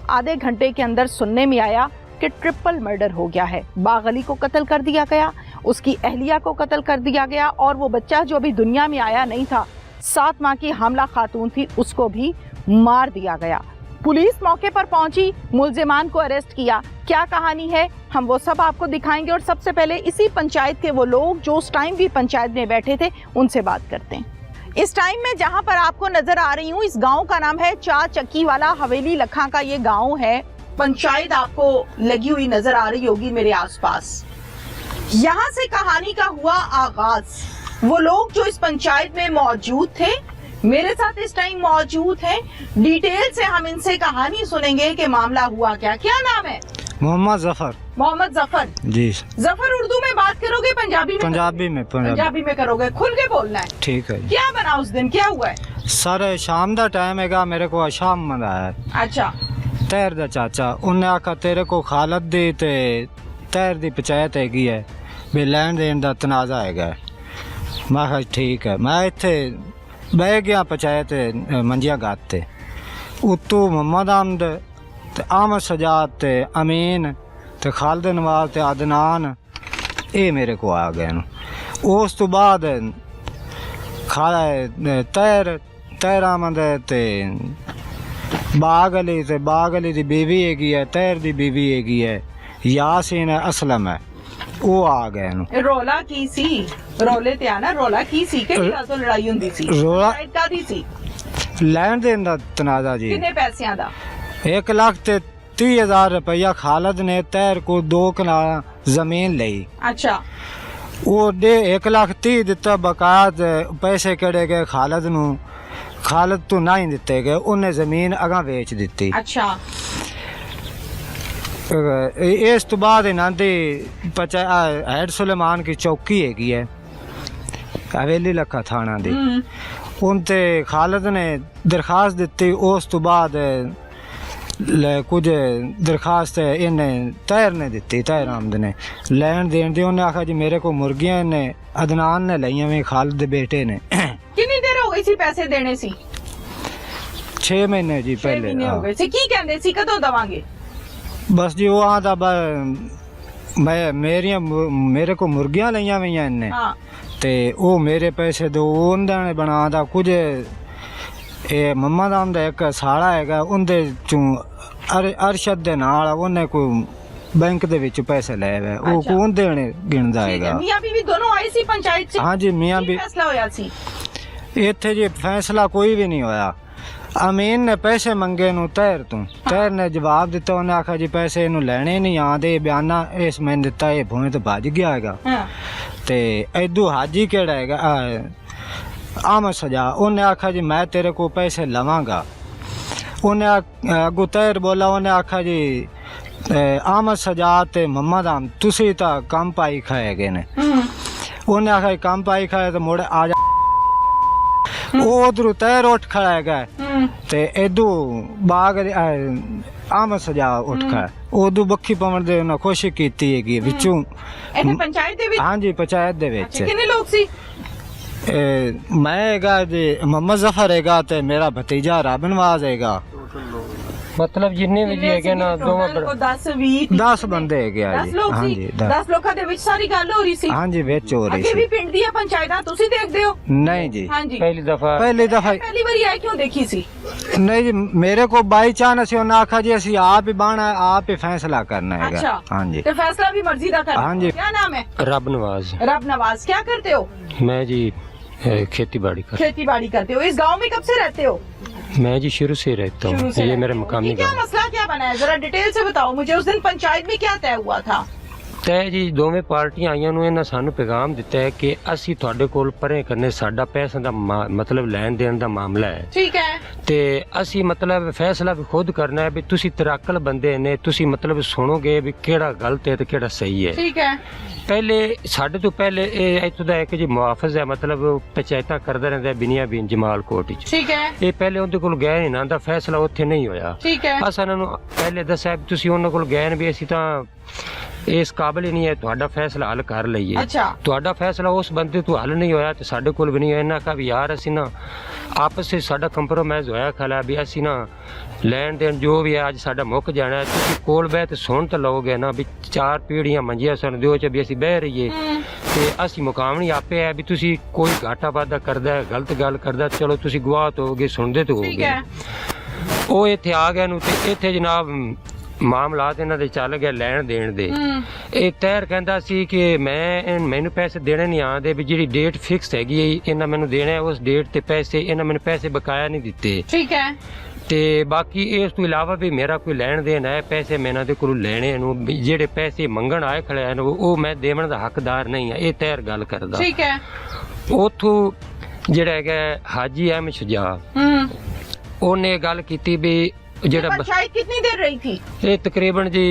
आधे घंटे के अंदर सुनने में आया कि ट्रिपल मर्डर हो गया है। बागली को कत्ल कर दिया गया, उसकी अहलिया को कत्ल कर दिया गया और वो बच्चा जो अभी दुनिया में आया नहीं था, 7 माह की हामला खातून थी, उसको भी मार दिया गया। पुलिस मौके पर पहुंची, मुल्जिमान को अरेस्ट किया। क्या कहानी है हम वो सब आपको दिखाएंगे और सबसे पहले इसी पंचायत के वो लोग जो उस टाइम भी पंचायत में बैठे थे उनसे बात करते हैं। इस टाइम में जहां पर आपको नजर आ रही हूँ, इस गांव का नाम है चार चक्की वाला। हवेली लखा का ये गांव है। पंचायत आपको लगी हुई नजर आ रही होगी मेरे आसपास। यहाँ से कहानी का हुआ आगाज। वो लोग जो इस पंचायत में मौजूद थे मेरे साथ इस टाइम मौजूद हैं। डिटेल से हम इनसे कहानी सुनेंगे कि मामला हुआ क्या। क्या नाम है? मोहम्मद जफर। मोहम्मद जफर जी। जफर उर्दू में बात करोगे पंजाबी में? पंजाबी में करोगे। खुल के बोलना है, ठीक है। क्या बना उस दिन, क्या हुआ है? सर शाम दा टाइम हैगा, मेरे को शाम मंदा है। अच्छा। तैर दा चाचा उन्हें आखा तेरे को खालत दी ते तैर दी पंचायत हैगी है भी लैंड देन दा तनाजा हैगा। मैं कहा ठीक है। मैं इत्थे बह गया पंचायत मंजिया गात ते उत्तू मोहम्मद आमद ते आमद सजाद ते अमीन ते खालिद नवाज ते अदनान ये मेरे को आ गए। उस तो बाद तैर आमद ते बाग अली दी बीवी हैगी है, तैर दी बीवी हैगी है, यासीन है, असलम है, वो आ गए। रोला की सी? रोले ते आना, रोला की सी के तो लड़ाई हुंदी सी? रोला कादी सी? लैंड देन दा तनाजा जी। कितने पैसियां दा? 1,30,000 रुपया खालिद ने तैर को 2 कनाल जमीन ली। अच्छा। वो 1,30,000 दिता, बकाया पैसे केड़े गए खालिद नू, खालिद तो ना ही दिते गए, उन्हें जमीन अगा बेच दी। अच्छा। इस तो बाद इन्हां दी हैड सुलेमान की चौकी हैगी है हवेली लखा थाना दी, उनते खालिद ने दरखास्त दी। उस तो बाद कुछ दरखास्त इन्हें तैर ने दी, तैर आमद ने लैन देन दी। उन्हें आखा जी मेरे को मुर्गियां ने अदनान ने लईयां में खालिद दे बेटे ने। कितनी देर हो गई सी पैसे देने सी? 6 महीने जी पहले हो गए सी। की कहंदे सी कदों दवांगे? बस जी वो आता मेरे को मुर्गियां लईयां हुई इन्हें ते वो मेरे पैसे दो उन्होंने बना दा कुछ। मम्मा दा उनदा एक साला हैगा, उनदे चों अरशद दे नाल उन्हें कोई बैंक दे विच पैसे ले वे, वो कौन देने गिनदा हैगा। मियां बीवी दोनों आए सी पंचायत से? हां जी, मियां भी। फैसला होया सी इत्थे जी? फैसला कोई भी नहीं होया। अमीन ने पैसे मंगे नू तैर तू, तैर ने जवाब दिता। उन्हें आखा जी पैसे इनू लेने नहीं आते, बयाना इस मैंने दिता, ये भूए तो भज गया हैगा। ते इदू हाजी केड़ा हैगा आमद सजा, उन्हें आखा जी मैं तेरे को पैसे लवांगा। उन्हें अगू तैर बोला, उन्हें आखा जी आमद सजा ते मोहम्मद आम तुसी ता कम पाई खाए गए ने। उन्हें आखा कम पाई खाए तो मुड़े आ जा। उधरू तैर उठ खड़ा है ते इदू बाग आमद सजा उठ खड़ा, उदू बखी पवन दे उन्हें कोशिश कीती हैगी विचों पंचायत दे विच। हां जी पंचायत दे विच। कितने लोग सी? मैं हैगा जी मोहम्मद जफर हैगा ते मेरा भतीजा रब नवाज हैगा। मतलब जिन्ने भी जी है ना 10 बंदे है गया जी। हां जी 10 लोकां दे विच सारी गल हो रही सी? हां जी विच हो रही सी। अगे भी पिंड दी पंचायतां तुसी देखदे हो? नहीं जी, पहली दफा पहली बारी आए क्यों देखी सी? नहीं जी, मेरे को बाई चांस से उन्हें आखा जी असि आप ही बाना है, आप ही फैसला करना है। अच्छा। हां जी, तो फैसला भी मर्जी दा करना। हां जी। क्या नाम है? रब नवाज। रब नवाज। क्या करते हो? मैं जी खेती बाड़ी करते हो। इस गांव में कब से रहते हो? मैं जी शुरू से रहता हूँ, ये मेरा मकामी क्या मसला क्या बना है, जरा डिटेल से बताओ मुझे। उस दिन पंचायत में क्या तय हुआ था? तय जी दोवें पार्टियां आईयां नूं इन्हां सानू पैगाम दिता है कि असी तुहाडे कोल परे करने, साडा पैसा दा मतलब लैन देन दा मामला है। ठीक है। ते असी मतलब फैसला भी खुद करना है भी तुसी तराकल बंदे ने, तुसी मतलब सुनोगे भी केड़ा गलत है ते केड़ा सही है। ठीक है। पहले साढ़े तो पहले इत्थों दा एक जी मुआफिज है, मतलब पंचायतां करदा रहिंदा बिनिया बिन जमाल कोट विच। ठीक है। ये पहले उनके कोल गए नहीं ना, दा फैसला उत्थे नहीं होया। ठीक है। असां उन्हां नूं पहले दस्सिया तुसीं उन्हां कोल गए भी असीं तां ਇਸ ਕਾਬਲ ਹੀ ਨਹੀਂ ਹੈ, ਤੁਹਾਡਾ ਫੈਸਲਾ ਹੱਲ ਕਰ ਲਈਏ। ਅੱਛਾ ਤੁਹਾਡਾ ਫੈਸਲਾ ਉਸ ਬੰਦੇ ਤੋਂ ਹੱਲ ਨਹੀਂ ਹੋਇਆ ਤੇ ਸਾਡੇ ਕੋਲ ਵੀ ਨਹੀਂ ਹੋਇਆ। ਇਹਨਾਂ ਕਹਾ ਵੀ ਯਾਰ ਅਸੀਂ ਨਾ ਆਪਸ ਵਿੱਚ ਸਾਡਾ ਕੰਪਰੋਮਾਈਜ਼ ਹੋਇਆ ਖਲਾ ਵੀ ਅਸੀਂ ਨਾ ਲੈਣ ਦੇਣ ਜੋ ਵੀ ਹੈ ਅੱਜ ਸਾਡਾ ਮੁੱਕ ਜਾਣਾ ਹੈ। ਤੁਸੀਂ ਕੋਲ ਬਹਿ ਤੇ ਸੁਣ ਤਾਂ ਲਓਗੇ ਨਾ ਵੀ 4 ਪੀੜ੍ਹੀਆਂ ਮੰਜੀਆਂ ਸਾਨੂੰ ਦਿਓ ਚ ਵੀ ਅਸੀਂ ਬਹਿ ਰਹੀਏ ਤੇ ਅਸੀਂ ਮੁਕਾਮ ਨਹੀਂ ਆਪੇ ਹੈ ਵੀ ਤੁਸੀਂ ਕੋਈ ਘਾਟਾ ਵਾਧਾ ਕਰਦਾ ਹੈ, ਗਲਤ ਗੱਲ ਕਰਦਾ, ਚਲੋ ਤੁਸੀਂ ਗਵਾਹ ਤਾਂ ਹੋਗੇ, ਸੁਣਦੇ ਤਾਂ ਠੀਕ ਹੋਗੇ। ਹੈ। ਉਹ ਇੱਥੇ ਆ ਗਏ ਨੂੰ ਤੇ ਇੱਥੇ ਜਨਾਬ ਮਾਮਲਾਤ ਇਹਨਾਂ ਦੇ ਚੱਲ ਗਏ ਲੈਣ ਦੇਣ ਦੇ। ਇਹ ਤਹਿਰ ਕਹਿੰਦਾ ਸੀ ਕਿ ਮੈਨੂੰ ਪੈਸੇ ਦੇਣੇ ਨਹੀਂ ਆਉਂਦੇ, ਵੀ ਜਿਹੜੀ ਡੇਟ ਫਿਕਸ ਹੈਗੀ ਹੈ ਇਹਨਾਂ ਮੈਨੂੰ ਦੇਣਾ ਹੈ, ਉਸ ਡੇਟ ਤੇ ਪੈਸੇ ਇਹਨਾਂ ਮੈਨੂੰ ਪੈਸੇ ਬਕਾਇਆ ਨਹੀਂ ਦਿੱਤੇ। ਠੀਕ ਹੈ। ਤੇ ਬਾਕੀ ਇਸ ਤੋਂ ਇਲਾਵਾ ਵੀ ਮੇਰਾ ਕੋਈ ਲੈਣ ਦੇਣ ਹੈ, ਪੈਸੇ ਮੈਂ ਇਹਨਾਂ ਦੇ ਕੋਲੋਂ ਲੈਣੇ ਨੂੰ, ਵੀ ਜਿਹੜੇ ਪੈਸੇ ਮੰਗਣ ਆਏ ਖੜੇ ਹਨ ਉਹ ਮੈਂ ਦੇਵਣ ਦਾ ਹੱਕਦਾਰ ਨਹੀਂ ਹੈ। ਇਹ ਤਹਿਰ ਗੱਲ ਕਰਦਾ। ਠੀਕ ਹੈ। ਉੱਥੋਂ ਜਿਹੜਾ ਹੈਗਾ ਹਾਜੀ ਅਹਿਮਦ ਸ਼ੁਜਾ ਉਹਨੇ ਗੱਲ ਕੀਤੀ ਵੀ ਜਿਹੜਾ पंचायत कितनी देर रही थी? ਇਹ ਤਕਰੀਬਨ ਜੀ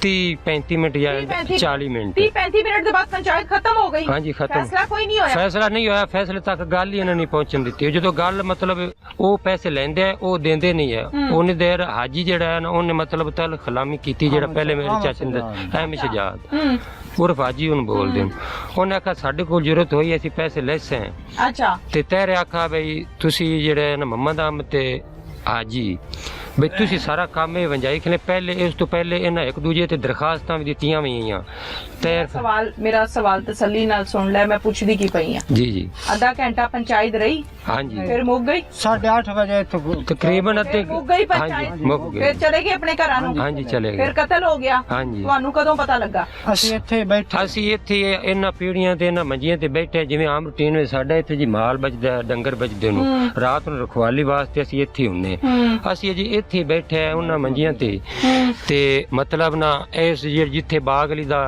30-35 ਮਿੰਟ ਜਾਂ 40 ਮਿੰਟ 30-35 मिनट के बाद पंचायत खत्म हो गई। हाँ जी, खत्म। फैसला कोई नहीं होया। ਫੈਸਲਾ ਨਹੀਂ ਹੋਇਆ। ਫੈਸਲੇ ਤੱਕ ਗੱਲ ਹੀ ਇਹਨਾਂ ਨੇ ਪਹੁੰਚਣ ਦਿੱਤੀ। ਜਦੋਂ ਗੱਲ ਮਤਲਬ ਉਹ ਪੈਸੇ ਲੈਂਦੇ ਆ ਉਹ ਦਿੰਦੇ ਨਹੀਂ ਆ, ਉਹਨੇ ਦੇਰ ਹਾਜੀ ਜਿਹੜਾ ਹੈ ਨਾ ਉਹਨੇ ਮਤਲਬ ਤਲ ਖਲਾਮੀ ਕੀਤੀ। ਜਿਹੜਾ ਪਹਿਲੇ ਮੇਰੇ ਚਾਚੇ ਦਾ ਅਹਿਮਦ ਸ਼ਜਾਦ ਉਰਫ ਹਾਜੀ ਉਹਨੂੰ ਬੋਲਦੇ ਨੇ, ਉਹਨੇ ਆਖਿਆ ਸਾਡੇ ਕੋਲ ਜ਼ਰੂਰਤ ਹੋਈ ਅਸੀਂ ਪੈਸੇ ਲੈਸੇ अच्छा ਤੇ ਤੇਰੇ ਆਖਾ ਬਈ ਤੁਸੀਂ ਜਿਹੜੇ ਨਾ ਮੁਹੰਮਦ ਅਹਿਮਦ ਤੇ ਹਾਜੀ ਬਈ ਤੁਸੀਂ ਸਾਰਾ ਕੰਮ ਇਹ ਵੰਜਾਈ ਖਲੇ। ਪਹਿਲੇ ਇਸ ਤੋਂ ਪਹਿਲੇ ਇਹਨਾਂ ਇੱਕ ਦੂਜੇ ਤੇ ਦਰਖਾਸਤਾਂ ਵੀ ਦਿੱਤੀਆਂ ਹੋਈਆਂ। मेरा सवाल तसल्ली नाल सुन ले, मैं पूछदी की पई हां। जी जी। आधा घंटा पंचायत रही, हाँ जी, फिर मुक गई 8:30 वजे तकरीबन फिर मुक गई पंचायत, मुक गई। फिर चले गए अपने घरां नूं। हाँ जी चले फिर गए। कत्ल हो गया। हाँ जी। ਤੁਹਾਨੂੰ ਕਦੋਂ ਪਤਾ ਲੱਗਾ? ਅਸੀਂ ਇੱਥੇ ਬੈਠੇ ਅਸੀਂ ਇੱਥੇ ਇਹਨਾਂ ਪੀੜੀਆਂ ਤੇ ਇਹਨਾਂ ਮੰਜੀਆਂ ਤੇ ਬੈਠੇ ਜਿਵੇਂ ਆਮ ਰੂਟੀਨ ਵਿੱਚ ਸਾਡਾ ਇੱਥੇ ਜੀ ਮਾਲ ਬਚਦਾ, ਡੰਗਰ ਬਚਦੇ ਨੂੰ ਰਾਤ ਨੂੰ ਰਖਵਾਲੀ ਵਾਸਤੇ ਅਸੀਂ ਇੱਥੇ ਹੁੰਨੇ। ਅਸੀਂ ਅਜੇ ਇੱਥੇ ਬੈਠੇ ਆ ਉਹਨਾਂ ਮੰਜੀਆਂ ਤੇ ਮਤਲਬ ਨਾ ਇਸ ਜਿੱਥੇ ਬਾਗ ਅਲੀ ਦਾ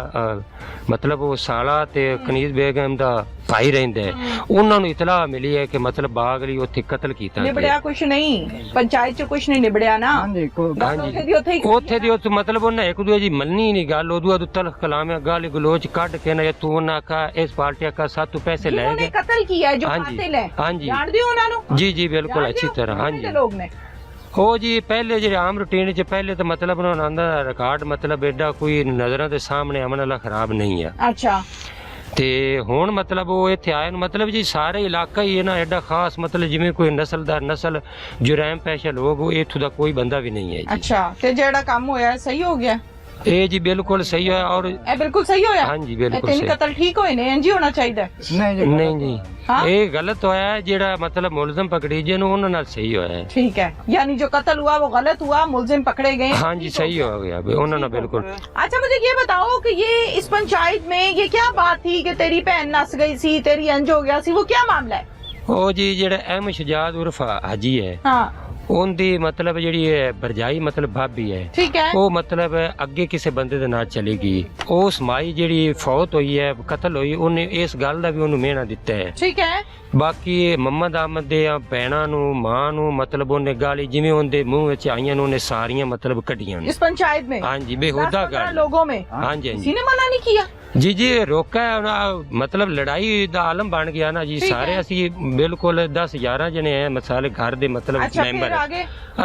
ਮਤਲਬ ਉਹ ਸਾਲਾ ਤੇ ਕਨੀਜ਼ ਬੇਗਮ ਦਾ ਭਾਈ ਰਹਿੰਦਾ ਹੈ, ਉਹਨਾਂ ਨੂੰ ਇਤਲਾਹ ਮਿਲੀ ਹੈ ਕਿ ਮਤਲਬ ਬਾਗ ਅਲੀ ਉੱਥੇ ਕਤਲ ਕੀਤਾ ਗਿਆ। ਨਿਬੜਿਆ ਕੁਛ ਨਹੀਂ, ਪੰਚਾਇਤ ਚ ਕੁਛ ਨਹੀਂ ਨਿਬੜਿਆ ਨਾ। ਹਾਂਜੀ ਉੱਥੇ ਦੀ ਉੱਥੇ ਮਤਲਬ ਉਹਨਾਂ ਇੱਕ ਦੂਜੇ ਦੀ ਮੰਨੀ ਨਹੀਂ ਗੱਲ। ਉਦੋਂ ਤਲਖ ਕਲਾਮੇ ਗਾਲੀ ਗਲੋਚ ਕੱਢ ਕੇ ਨਾ ਤੂੰ ਉਹਨਾਂ ਆਖਾ ਇਸ ਪਾਰਟੀ ਕਾ ਸਾਤੋਂ ਪੈਸੇ ਲੈ ਗਏ। ਕਤਲ ਕੀਤਾ ਜੋ ਕਾਤਿਲ ਹੈ, ਜਾਣਦੇ ਹੋ ਉਹਨਾਂ ਨੂੰ? ਜੀ ਜੀ ਬਿਲਕੁਲ ਅੱਛੀ ਤਰ੍ਹਾਂ। ਹਾਂਜੀ ਲੋਕ ਨੇ ਉਹ ਜੀ ਪਹਿਲੇ ਜਿਹੜੇ ਆਮ ਰੂਟੀਨ ਚ ਪਹਿਲੇ ਤਾਂ ਮਤਲਬ ਉਹਨਾਂ ਦਾ ਰਿਕਾਰਡ ਮਤਲਬ ਐਡਾ ਕੋਈ ਨਜ਼ਰਾਂ ਦੇ ਸਾਹਮਣੇ ਅਮਨ ਵਾਲਾ ਖਰਾਬ ਨਹੀਂ ਆ। ਅੱਛਾ। ਤੇ ਹੁਣ ਮਤਲਬ ਉਹ ਇੱਥੇ ਆਏ ਨੂੰ ਮਤਲਬ ਜੀ ਸਾਰੇ ਇਲਾਕਾ ਹੀ ਇਹਨਾਂ ਐਡਾ ਖਾਸ ਮਤਲਬ ਜਿਵੇਂ ਕੋਈ ਨਸਲਦਾਰ ਨਸਲ ਜੁਰੈਮ ਪੈਸ਼ਾ ਲੋਕ ਉਹ ਇੱਥੋਂ ਦਾ ਕੋਈ ਬੰਦਾ ਵੀ ਨਹੀਂ ਹੈ ਜੀ। ਅੱਛਾ ਤੇ ਜਿਹੜਾ ਕੰਮ ਹੋਇਆ ਸਹੀ ਹੋ ਗਿਆ? ਇਹ ਜੀ ਬਿਲਕੁਲ ਸਹੀ ਹੋਇਆ। ਔਰ ਇਹ ਬਿਲਕੁਲ ਸਹੀ ਹੋਇਆ? ਹਾਂਜੀ ਬਿਲਕੁਲ ਤਿੰਨ ਸਹੀ। ਕਤਲ ਠੀਕ ਹੋਏ ਨੇ, ਇੰਜ ਹੋਣਾ ਚਾਹੀਦਾ। ਨਹੀਂ ਜੀ ਇਹ ਗਲਤ ਹੋਇਆ ਹੈ। ਜਿਹੜਾ मतलब मुलजिम पकड़ी जे उन्होंने नाल सही होया है। ठीक है, यानी जो कत्ल हुआ वो गलत हुआ, मुलजिम पकड़े गए। हाँ जी सही हो गया उन्होंने बिल्कुल। अच्छा मुझे ये बताओ कि ये इस पंचायत में ये क्या बात थी कि तेरी बहन नस गई सी, तेरी अंज हो गया सी, वो क्या मामला है? ओ जी जेड़ा अहमद शजाद उर्फ हाजी है हाँ ਉਹਦੀ ਮਤਲਬ ਜਿਹੜੀ ਹੈ ਭਰਜਾਈ ਮਤਲਬ ਭਾਬੀ ਹੈ। ਠੀਕ ਹੈ। ਉਹ ਮਤਲਬ ਅੱਗੇ ਕਿਸੇ ਬੰਦੇ ਦੇ ਨਾਲ ਚਲੀ ਗਈ। ਉਸ ਮਾਈ ਜਿਹੜੀ ਫੌਤ ਹੋਈ ਹੈ ਕਤਲ ਹੋਈ ਉਹਨੇ ਇਸ ਗੱਲ ਦਾ ਵੀ ਉਹਨੂੰ ਮਿਹਣਾ ਦਿੱਤਾ ਹੈ। ਠੀਕ ਹੈ। ਬਾਕੀ ਮੁਹੰਮਦ ਅਹਿਮਦ ਦੇ ਭੈਣਾਂ ਨੂੰ ਮਾਂ ਨੂੰ ਮਤਲਬ ਉਹਨੇ ਗਾਲੀ ਜਿਵੇਂ ਉਹਦੇ ਮੂੰਹ ਵਿੱਚ ਆਈਆਂ ਨੇ ਉਹਨੇ ਸਾਰੀਆਂ ਮਤਲਬ ਕੱਢੀਆਂ ਨੇ इस पंचायत में। हाँ जी बेहुदा गाली लोगों में। हाँ जी किसी ने मना नहीं किया? ਜੀ ਜੀ ਰੋਕਾ ਮਤਲਬ ਲੜਾਈ ਦਾ ਆਲਮ ਬਣ ਗਿਆ ਨਾ ਜੀ। ਸਾਰੇ ਅਸੀਂ ਬਿਲਕੁਲ 10-11 ਜਣੇ ਆ ਮਸਾਲੇ ਘਰ ਦੇ ਮਤਲਬ ਮੈਂਬਰ।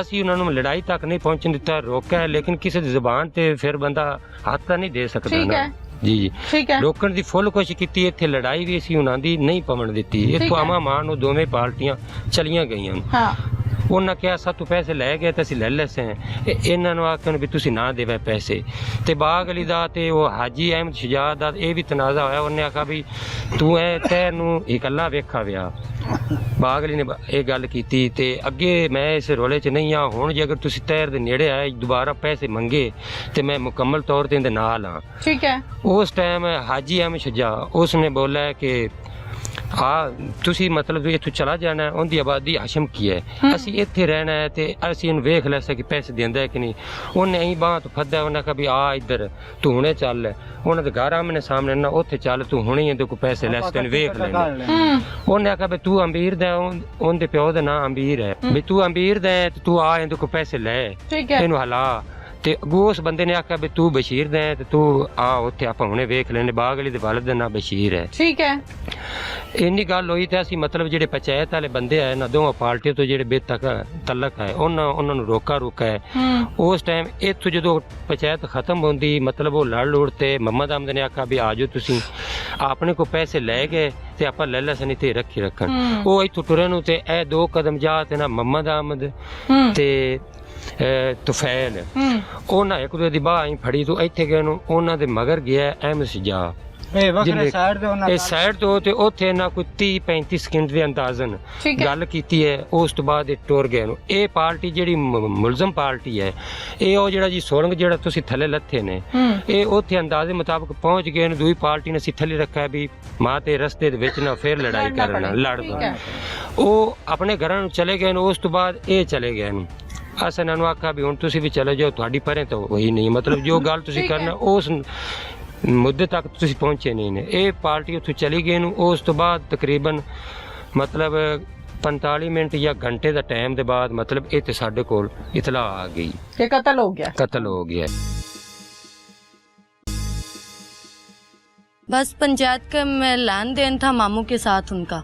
ਅਸੀਂ ਉਹਨਾਂ ਨੂੰ ਲੜਾਈ ਤੱਕ ਨਹੀਂ ਪਹੁੰਚਣ ਦਿੱਤਾ, ਰੋਕਿਆ। ਲੇਕਿਨ ਕਿਸੇ ਦੀ ਜ਼ੁਬਾਨ ਤੇ ਫਿਰ ਬੰਦਾ ਹੱਥ ਤਾਂ ਨਹੀਂ ਦੇ ਸਕਦਾ ਨਾ। ਜੀ ਜੀ ਠੀਕ ਹੈ। ਰੋਕਣ ਦੀ ਫੁੱਲ ਕੋਸ਼ਿਸ਼ ਕੀਤੀ। ਇੱਥੇ ਲੜਾਈ ਵੀ ਅਸੀਂ ਉਹਨਾਂ ਦੀ ਨਹੀਂ ਪਵਣ ਦਿੱਤੀ। ਇੱਥੋਂ ਆਮਾ ਮਾਂ ਨੂੰ ਦੋਵੇਂ ਪਾਰਟੀਆਂ ਚਲੀਆਂ ਗਈਆਂ। ਹਾਂ ਉਹਨਾਂ ਕਿਹਾ ਸਾਤੋਂ ਪੈਸੇ ਲੈ ਗਏ ਤੇ ਅਸੀਂ ਲੈ ਲੈਸੇ। ਇਹਨਾਂ ਨੂੰ ਆਖਣ ਵੀ ਤੁਸੀਂ ਨਾ ਦੇਵੇ ਪੈਸੇ। ਤੇ ਬਾਗ ਅਲੀ ਦਾ ਤੇ ਉਹ ਹਾਜੀ ਅਹਿਮਦ ਸ਼ਜਾਦ ਦਾ ਇਹ ਵੀ ਤਨਾਜ਼ਾ ਹੋਇਆ। ਉਹਨੇ ਆਖਿਆ ਵੀ ਤੂੰ ਇਹ ਤੈਨੂੰ ਇਕੱਲਾ ਵੇਖਾ ਵਿਆ। ਬਾਗ ਅਲੀ ਨੇ ਇਹ ਗੱਲ ਕੀਤੀ ਤੇ ਅੱਗੇ ਮੈਂ ਇਸ ਰੋਲੇ 'ਚ ਨਹੀਂ ਆ। ਹੁਣ ਜੇ ਅਗਰ ਤੁਸੀਂ ਤੈਰ ਦੇ ਨੇੜੇ ਆਏ ਦੁਬਾਰਾ ਪੈਸੇ ਮੰਗੇ ਤੇ ਮੈਂ ਮੁਕੰਮਲ ਤੌਰ ਤੇ ਇਹਦੇ ਨਾਲ ਆ। ਠੀਕ ਹੈ। ਉਸ ਟਾਈਮ ਹਾਜੀ ਅਹਿਮਦ ਸ਼ਜਾ ਉਸਨੇ ਬੋਲਿਆ ਕਿ ਤੁਸੀਂ ਮਤਲਬ ਇੱਥੋਂ ਚਲਾ ਜਾਣਾ, ਉਹਦੀ ਆਬਾਦੀ ਹਸ਼ਮ ਕੀ ਹੈ, ਅਸੀਂ ਇੱਥੇ ਰਹਿਣਾ ਹੈ ਤੇ ਅਸੀਂ ਇਹਨੂੰ ਵੇਖ ਲੈ ਸਕੇ ਪੈਸੇ ਦਿੰਦਾ ਹੈ ਕਿ ਨਹੀਂ। ਉਹਨੇ ਐਂ ਬਾਂਹ ਤੋਂ ਫੱਦਾ। ਉਹਨੇ ਕਿਹਾ ਵੀ ਆ ਇੱਧਰ ਤੂੰ ਹੁਣੇ ਚੱਲ। ਉਹਨਾਂ ਦੇ ਘਰ ਆਮਨੇ ਸਾਹਮਣੇ ਨਾ ਉੱਥੇ ਚੱਲ, ਤੂੰ ਹੁਣੇ ਇਹਦੇ ਕੋਲ ਪੈਸੇ ਲੈ ਤੈਨੂੰ ਵੇਖ ਲੈਣਾ। ਉਹਨੇ ਆਖਿਆ ਵੀ ਤੂੰ ਅਮੀਰ ਦਾ, ਉਹਦੇ ਪਿਓ ਦਾ ਨਾਂ ਅਮੀਰ ਹੈ, ਵੀ ਤੂੰ ਅਮੀਰ ਦਾ ਤੇ ਤੂੰ ਆ ਇਹਦੇ ਕੋਲ ਪੈਸੇ ਲੈ, ਇਹਨੂੰ ਹਲਾ ਤੇ ਅੱਗੋਂ ਉਸ ਬੰਦੇ ਨੇ ਆਖਿਆ ਵੀ ਤੂੰ ਬਸ਼ੀਰ ਦਾ ਹੈ ਤੇ ਤੂੰ ਆ ਉੱਥੇ ਆਪਾਂ ਹੁਣੇ ਵੇਖ ਲੈਣੇ ਬਾਗ ਵਾਲੀ ਦੇ ਵਾਲਦ ਦਾ ਨਾਂ ਬਸ਼ੀਰ ਹੈ। ਠੀਕ ਹੈ। ਇੰਨੀ ਗੱਲ ਹੋਈ ਤੇ ਅਸੀਂ ਮਤਲਬ ਜਿਹੜੇ ਪੰਚਾਇਤ ਵਾਲੇ ਬੰਦੇ ਆਏ ਨਾ ਦੋਵਾਂ ਪਾਰਟੀਆਂ ਤੋਂ ਜਿਹੜੇ ਬੇਤਕ ਤਲਕ ਹੈ ਉਹਨਾਂ ਨੂੰ ਰੋਕਾ ਹੈ। ਉਸ ਟਾਈਮ ਇੱਥੋਂ ਜਦੋਂ ਪੰਚਾਇਤ ਖਤਮ ਹੁੰਦੀ ਮਤਲਬ ਉਹ ਲੜ ਲੁੜ ਤੇ ਮੁਹੰਮਦ ਅਹਿਮਦ ਨੇ ਆਖਿਆ ਵੀ ਆ ਜਾਓ ਤੁਸੀਂ ਆਪਣੇ ਕੋ ਪੈਸੇ ਲੈ ਗਏ ਤੇ ਆਪਾਂ ਲੈ ਲੈ ਸਨੀ ਤੇ ਰੱਖੀ ਰੱਖਣ। ਉਹ ਇੱਥੋਂ ਟੁਰੇ ਨੂੰ ਤੇ ਇਹ 2 ਕਦਮ ਜਾ ਤੇ ਨਾ ਮੁਹੰਮਦ ਅਹਿਮਦ ਤੇ ਤੁਫੈਲ ਉਹਨਾਂ ਇੱਕ ਦੂਜੇ ਦੀ ਬਾਹ ਹੀ ਫੜੀ ਤੋਂ ਇੱਥੇ ਗਏ ਨੂੰ ਉਹਨਾਂ ਦੇ ਮਗਰ ਗਿਆ ਅਹਿਮਦ ਸ਼ਜਾ ਇਹ ਸਾਈਡ ਤੋਂ ਤੇ ਉੱਥੇ ਨਾ ਕੋਈ 30-35 ਸਕਿੰਟ ਦੇ ਅੰਦਾਜ਼ਨ ਗੱਲ ਕੀਤੀ ਹੈ। ਉਸ ਤੋਂ ਬਾਅਦ ਇਹ ਟੁਰ ਗਏ ਨੂੰ। ਇਹ ਪਾਰਟੀ ਜਿਹੜੀ ਮੁਲਜ਼ਮ ਪਾਰਟੀ ਹੈ ਇਹ ਉਹ ਜਿਹੜਾ ਜੀ ਸੁਰੰਗ ਜਿਹੜਾ ਤੁਸੀਂ ਥੱਲੇ ਲੱਥੇ ਨੇ ਇਹ ਉੱਥੇ ਅੰਦਾਜ਼ੇ ਮੁਤਾਬਕ ਪਹੁੰਚ ਗਏ ਨੇ। ਦੂਈ ਪਾਰਟੀ ਨੇ ਅਸੀਂ ਥੱਲੇ ਰੱਖਿਆ ਵੀ ਮਾਂ ਤੇ ਰਸਤੇ ਦੇ ਵਿੱਚ ਨਾ ਫੇਰ ਲੜਾਈ ਕਰਨਾ ਲੜ ਦੋ। ਉਹ ਆਪਣੇ ਘਰਾਂ ਨੂੰ ਚਲੇ ਗਏ ਨੇ। ਉਸ ਤੋਂ ਬਾਅਦ ਇਹ ਚਲੇ ਗਏ ਨੇ। ਅਸਾਂ ਇਹਨਾਂ ਨੂੰ ਆਖਿਆ ਵੀ ਹੁਣ ਤੁਸੀਂ ਵੀ ਚਲੇ ਜਾਓ ਤੁਹਾਡੀ ਪਰੇ ਤਾਂ ਹੋਈ ਨਹੀਂ ਮਤਲਬ ਜੋ ਗੱਲ ਤੁਸੀਂ ਕਰਨਾ ਉਸ ਮੁੱਦੇ ਤੱਕ ਤੁਸੀਂ ਪਹੁੰਚੇ ਨਹੀਂ ਨੇ। ਇਹ ਪਾਰਟੀ ਉੱਥੋਂ ਚਲੀ ਗਈ ਨੂੰ। ਉਸ ਤੋਂ ਬਾਅਦ ਤਕਰੀਬਨ ਮਤਲਬ 45 ਮਿੰਟ ਜਾਂ ਘੰਟੇ ਦਾ ਟਾਈਮ ਦੇ ਬਾਅਦ ਮਤਲਬ ਇਹ ਤੇ ਸਾਡੇ ਕੋਲ ਇਤਲਾ ਆ ਗਈ ਕਿ ਕਤਲ ਹੋ ਗਿਆ। बस पंचायत का में लेन देन था मामू के साथ उनका।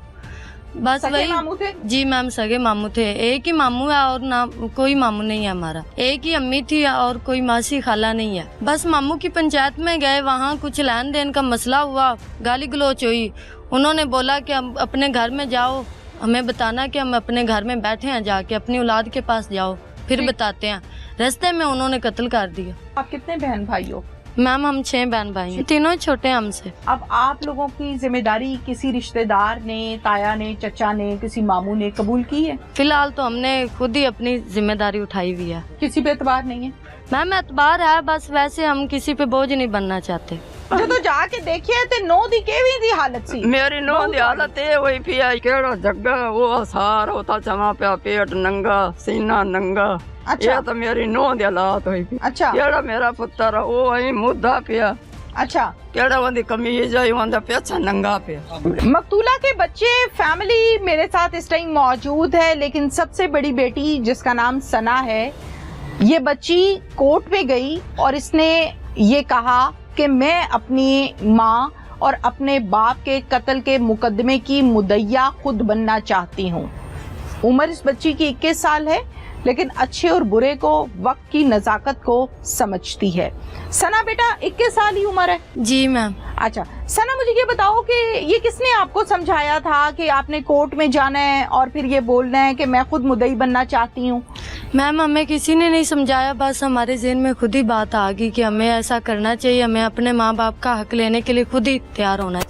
बस सगे वही मामू थे? जी मैम सगे मामू थे। एक ही मामू है और ना कोई मामू नहीं है हमारा। एक ही अम्मी थी और कोई मासी खाला नहीं है। बस मामू की पंचायत में गए वहाँ कुछ लेन देन का मसला हुआ गाली गलौच हुई। उन्होंने बोला कि हम अपने घर में जाओ हमें बताना कि हम अपने घर में बैठे हैं जाके अपनी औलाद के पास जाओ फिर बताते हैं। रास्ते में उन्होंने कत्ल कर दिया। आप कितने बहन भाई हो? मैम हम 6 बहन भाई हैं। तीनों छोटे हैं हमसे। अब आप लोगों की जिम्मेदारी किसी रिश्तेदार ने ताया ने चचा ने किसी मामू ने कबूल की है? फिलहाल तो हमने खुद ही अपनी जिम्मेदारी उठाई हुई है। किसी पे एतबार नहीं है? मैम एतबार है बस वैसे हम किसी पे बोझ नहीं बनना चाहते। ਜਦੋਂ ਜਾ ਕੇ ਦੇਖਿਆ ਤੇ ਨੋ ਦੀ ਕਿਵੇਂ ਦੀ ਹਾਲਤ ਸੀ? ਮੇਰੀ ਨੋਹ ਦੀ ਹਾਲਤ ਇਹ ਹੋਈ ਪਿਆ ਕਿਹੜਾ ਜੱਗਾ ਉਹ ਸਾਰ ਉਹ ਤਾਂ ਜਮਾ ਪਿਆ ਪੇਟ ਨੰਗਾ ਸੀਨਾ ਨੰਗਾ। ਇਹ ਤਾਂ ਮੇਰੀ ਨੋਹ ਦੀ ਹਾਲਤ ਹੋਈ ਪਈ। ਅੱਛਾ ਜਿਹੜਾ ਮੇਰਾ ਪੁੱਤਰ ਉਹ ਐ ਮੁੱਦਾ ਪਿਆ। अच्छा ਕਿਹੜਾ ਉਹਦੀ ਕਮੀਜ਼ ਆਈ ਉਹਦਾ ਪਿੱਛਾ ਨੰਗਾ ਪਿਆ। मकतूला के बच्चे फैमिली मेरे साथ इस टाइम मौजूद है लेकिन सबसे बड़ी बेटी जिसका नाम सना है ये बच्ची कोर्ट में गई और इसने ये कहा कि मैं अपनी माँ और अपने बाप के कत्ल के मुकदमे की मुद्दइया खुद बनना चाहती हूँ। उम्र इस बच्ची की 21 साल है लेकिन अच्छे और बुरे को वक्त की नजाकत को समझती है। सना बेटा 21 साल ही उम्र है? जी मैम। अच्छा सना मुझे ये बताओ कि ये किसने आपको समझाया था कि आपने कोर्ट में जाना है और फिर ये बोलना है कि मैं खुद मुद्दई बनना चाहती हूँ? मैम हमें किसी ने नहीं समझाया बस हमारे ज़हन में खुद ही बात आ गई कि हमें ऐसा करना चाहिए। हमें अपने माँ बाप का हक लेने के लिए खुद ही तैयार होना चाहिए।